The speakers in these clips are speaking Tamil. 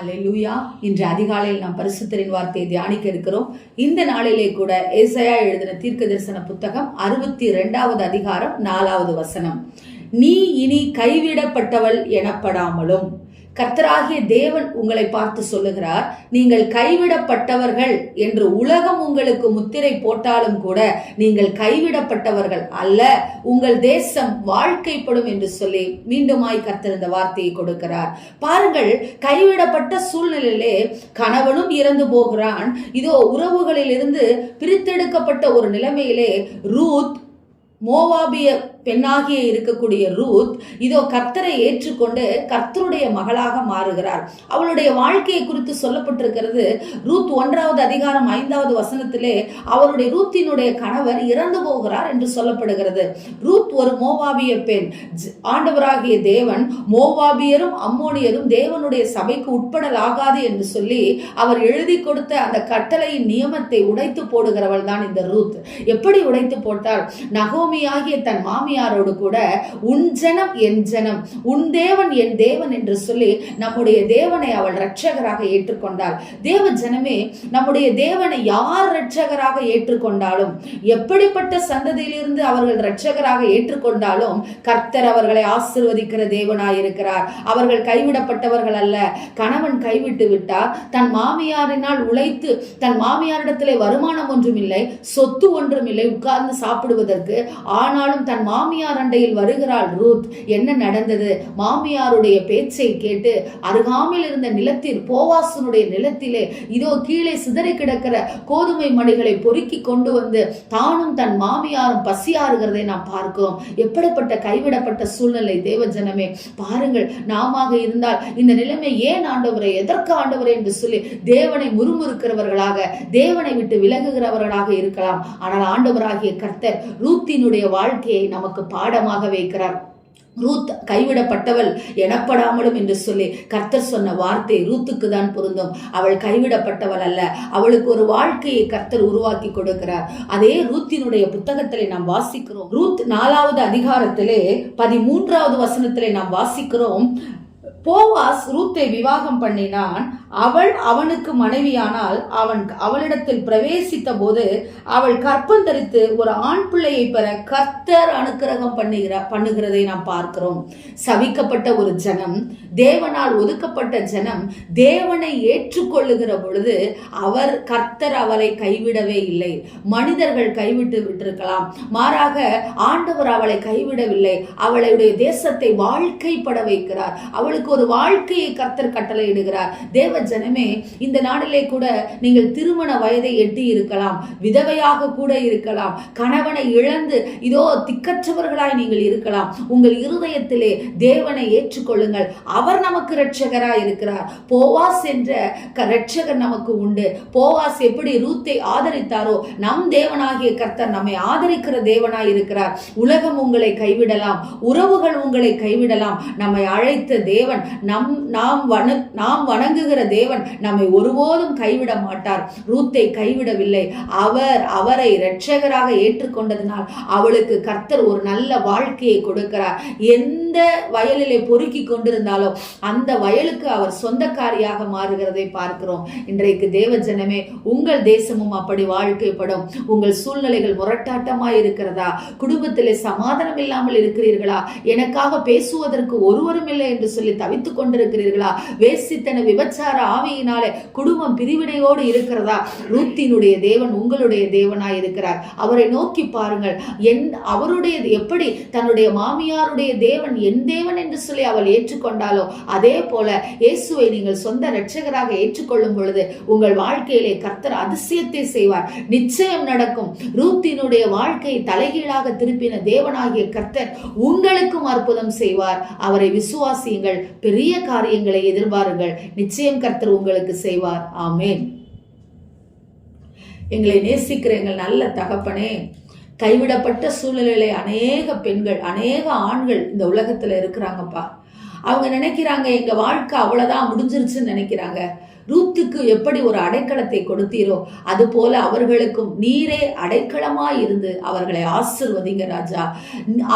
அல்லேலூயா. இன்று அதிகாலையில் நாம் பரிசுத்தரின் வார்த்தையை தியானிக்க இருக்கிறோம். இந்த நாளிலே கூட ஏசாயா எழுதின தீர்க்க தரிசன புத்தகம் 62வது அதிகாரம் 4வது வசனம். நீ இனி கைவிடப்பட்டவள் எனப்படாமலும். கர்த்தராகிய தேவன் உங்களை பார்த்து சொல்லுகிறார், நீங்கள் கைவிடப்பட்டவர்கள் என்று உலகம் உங்களுக்கு முத்திரை போட்டாலும் கூட நீங்கள் கைவிடப்பட்டவர்கள் அல்ல, உங்கள் தேசம் வாழ்க்கைப்படும் என்று சொல்லி மீண்டுமாய் கர்த்தர் இந்த வார்த்தையை கொடுக்கிறார். பாருங்கள், கைவிடப்பட்ட சூழ்நிலையிலே கணவனும் இறந்து போகிறான். இதோ உறவுகளில் இருந்து பிரித்தெடுக்கப்பட்ட ஒரு நிலைமையிலே ரூத், மோவாபிய பெண்ணாகிய இருக்கக்கூடிய ரூத், இதோ கர்த்தரை ஏற்றுக்கொண்டு கர்த்தருடைய மகளாக மாறுகிறார். அவளுடைய வாழ்க்கையை குறித்து சொல்லப்பட்டிருக்கிறது. ரூத் 1வது அதிகாரம் 5வது வசனத்திலே அவருடைய ரூத்தினுடைய கணவர் இறந்து போகிறார் என்று சொல்லப்படுகிறது. ரூத் ஒரு மோவாபிய பெண். ஆண்டவராகிய தேவன் மோவாபியரும் அம்மோனியரும் தேவனுடைய சபைக்கு உட்படலாகாது என்று சொல்லி அவர் எழுதி கொடுத்த அந்த கட்டளையின் நியமத்தை உடைத்து போடுகிறவள் தான் இந்த ரூத். எப்படி உடைத்து போட்டால், நகோமியாகிய தன் மாமி கூட உன் ஜனம் என் ஜனம், உன் தேவன் என் தேவன் என்று சொல்லி நம்முடைய தேவனை அவள் இரட்சகராக ஏற்றுக்கொண்டாள். தேவ ஜனமே, நம்முடைய தேவனை யார் இரட்சகராக ஏற்றுக்கொண்டாலும், எப்படிப்பட்ட சந்ததியிலிருந்து அவர்கள் இரட்சகராக ஏற்றுக்கொண்டாலும் கர்த்தர் அவர்களை ஆசீர்வதிக்கிற தேவனாயிருக்கிறார். அவர்கள் கைவிடப்பட்டவர்கள் அல்ல. கணவன் கைவிட்டு விட்டார், தன் மாமியாரினால் உழைத்து, தன் மாமியாரிடத்திலே வருமானம் ஒன்றும் இல்லை, சொத்து ஒன்றும் இல்லை உட்கார்ந்து சாப்பிடுவதற்கு. ஆனாலும் தன் மாமியார் அண்டையில் வருகிறாள் ரூத். என்ன நடந்தது? மாமியாருடைய பேச்சை கேட்டு அருகாமையில் இருந்த நிலத்தில், போவாசனுடைய நிலத்திலே இதோ கீழே சிதறி கிடக்கிற கோதுமை மணிகளை பொறுக்கி கொண்டு வந்து தானும் தன் மாமியாரும் பசியாறுகிறதை நாம் பார்க்கிறோம். எப்படிப்பட்ட கைவிடப்பட்ட சூழ்நிலை தேவ ஜனமே. பாருங்கள், நாம இருந்தால் இந்த நிலைமை ஏன் ஆண்டவரே, எதற்கு ஆண்டவரே என்று சொல்லி தேவனை முறுமுறுக்கிறவர்களாக, தேவனை விட்டு விலகுகிறவர்களாக இருக்கலாம். ஆனால் ஆண்டவராகிய கர்த்தர் ரூத்தினுடைய வாழ்க்கையை நமக்கு பாடமாக வைக்கிறார். ரூத் கைவிடப்பட்டவள் எனப்படாமலும் என்று சொல்லி கர்த்தர் சொன்ன வார்த்தை ரூத்துக்கு தான் பொருந்தும். அவள் கைவிடப்பட்டவள் அல்ல, அவளுக்கு ஒரு வாழ்க்கையை கர்த்தர் உருவாக்கி கொடுக்கிறார். அதே ரூத்தினுடைய புத்தகத்திலே நாம் வாசிக்கிறோம். ரூத் 4வது அதிகாரத்திலே 13வது வசனத்திலே நாம் வாசிக்கிறோம், போவாஸ் ரூத்தை விவாகம் பண்ணினான், அவள் அவனுக்கு மனைவியானால் அவன் அவளிடத்தில் பிரவேசித்த போது அவள் கற்பம் தரித்து ஒரு ஆண் பிள்ளையை பெற கர்த்தர் அனுக்கிரகம் பண்ணுகிறதை நாம் பார்க்கிறோம். சபிக்கப்பட்ட ஒரு ஜனம், தேவனால் ஒதுக்கப்பட்ட ஜனம் தேவனை ஏற்றுக்கொள்ளுகிற பொழுது கர்த்தர் அவளை கைவிடவே இல்லை. மனிதர்கள் கைவிட்டு விட்டிருக்கலாம், மாறாக ஆண்டவர் அவளை கைவிடவில்லை. அவளுடைய தேசத்தை வாழ்க்கைப்பட வைக்கிறார். அவளுக்கு ஒரு வாழ்க்கையை கர்த்தர் கட்டளையிடுகிறார். தேவ ஜனமே, இந்த நாளிலே கூட நீங்கள் திருமண வயதை எட்டி இருக்கலாம், விதவையாக கூட இருக்கலாம், கணவனை இழந்து இதோ திக்கற்றவர்களாய் நீங்கள் இருக்கலாம். உங்கள் இருதயத்திலே தேவனை ஏற்றுக்கொள்ளுங்கள். அவர் நமக்கு இரட்சகராய் இருக்கிறார். போவாஸ் என்ற இரட்சகர் நமக்கு உண்டு. போவாஸ் எப்படி ரூத்தை ஆதரித்தாரோ, நம் தேவனாகிய கர்த்தர் நம்மை ஆதரிக்கிற தேவனாய் இருக்கிறார். உலகம் உங்களை கைவிடலாம், உறவுகள் உங்களை கைவிடலாம், நம்மை அழைத்த தேவன், நாம் வணங்குகிற தேவன் நம்மை ஒருபோதும் கைவிட மாட்டார். ரூத்தை கைவிடவில்லை. அவரை இரட்சகராக ஏற்றுக்கொண்டதனால் அவளுக்கு கர்த்தர் ஒரு நல்ல வாழ்க்கையை கொடுக்கிறார். எந்த வயலிலே பொறுக்கி கொண்டிருந்தாலோ அந்த வயலுக்கு அவர் சொந்தக்காரியாக மாறுகிறதை பார்க்கிறோம். இன்றைக்கு தேவ ஜனமே, உங்கள் தேசமும் அப்படி வாழ்க்கைப்படும். உங்கள் சூழ்நிலைகள் முரட்டாட்டமாய் இருக்கிறதா? குடும்பத்திலே சமாதானம் இல்லாமல் இருக்கிறீர்களா? எனக்காக பேசுவதற்கு ஒருவரும் இல்லை என்று சொல்லி தவித்துக் கொண்டிருக்கிறீர்களா? வேசித்தன விபச்சார ஆவியினாலே குடும்பம் பிரிவினையோடு இருக்கிறதா? ரூத்தினுடைய தேவன் உங்களுடைய தேவனாய் இருக்கிறார். அவரை நோக்கி பாருங்கள். அவருடைய எப்படி தன்னுடைய மாமியாருடைய தேவன் என் தேவன் என்று சொல்லி அவள் ஏற்றுக்கொண்டாலோ, அதே போல இயேசுவை நீங்கள் சொந்த இரட்சகராக ஏற்றுக்கொள்ளும் பொழுது உங்கள் வாழ்க்கையிலே கர்த்தர் அதிசயத்தை செய்வார். நிச்சயம் நடக்கும். ரூத்தினுடைய வாழ்க்கையை தலைகீழாக திருப்பின தேவனாகிய கர்த்தர் உங்களுக்கும் அற்புதம் செய்வார். அவரை விசுவாசியுங்கள், பெரிய காரியங்களை எதிர்பாருங்கள். நிச்சயம் கர்த்தர் உங்களுக்கு செய்வார். ஆமென். எங்களை நேசிக்கிற எங்கள் நல்ல தகப்பனே, கைவிடப்பட்ட சூழ்நிலையிலே அநேக பெண்கள், அநேக ஆண்கள் இந்த உலகத்துல இருக்கிறாங்கப்பா. அவங்க நினைக்கிறாங்க எங்க வாழ்க்கை அவ்வளவுதான் முடிஞ்சிருச்சுன்னு நினைக்கிறாங்க. ரூத்துக்கு எப்படி ஒரு அடைக்கலத்தை கொடுத்தீரோ அது போல அவர்களுக்கும் நீரே அடைக்கலமாய் இருந்து அவர்களை ஆசிர்வதிங்க ராஜா.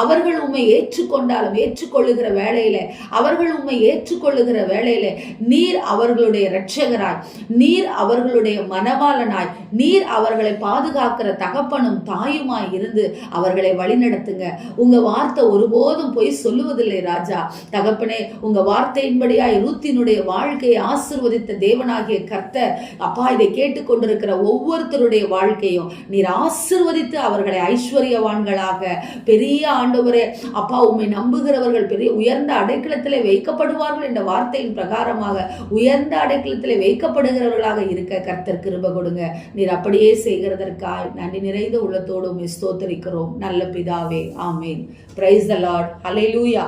அவர்கள் உம்மை ஏற்றுக்கொண்டாலும் ஏற்றுக்கொள்ளுகிற வேளையில அவர்கள் உம்மை ஏற்றுக்கொள்ளுகிற வேளையில நீர் அவர்களுடைய இரட்சகராய், நீர் அவர்களுடைய மனவாளனாய், நீர் அவர்களை பாதுகாக்கிற தகப்பனும் தாயுமாய் இருந்து அவர்களை வழிநடத்துங்க. உங்க வார்த்தை ஒருபோதும் போய் சொல்லுவதில்லை ராஜா. தகப்பனே, உங்க வார்த்தையின்படியாய் ரூத்தினுடைய வாழ்க்கையை ஆசீர்வதித்த தேவனாகிய கர்த்தர் அப்பா, இதை கேட்டுக்கொண்டிருக்கிற ஒவ்வொருத்தருடைய வாழ்க்கையும் நீர் ஆசீர்வதித்து அவர்களை ஐஸ்வர்யவான்களாக பெரிய ஆண்டவரே அப்பா உம்மை நம்புகிறவர்கள் பெரிய உயர்ந்த அடைக்கலத்திலே வைக்கப்படுவார்கள் என்ற வார்த்தையின் பிரகாரமாக உயர்ந்த அடைக்கலத்திலே வைக்கப்படுகிறவர்களாக இருக்க கர்த்தர் கிருபை கொடுங்க. நீர் அப்படியே செய்கிறதற்காய் நன்றி நிறைந்த உள்ளத்தோடு உம்மை ஸ்தோத்திரிக்கிறோம் நல்ல பிதாவே. ஆமேன். Praise the lord. ஹல்லேலூயா.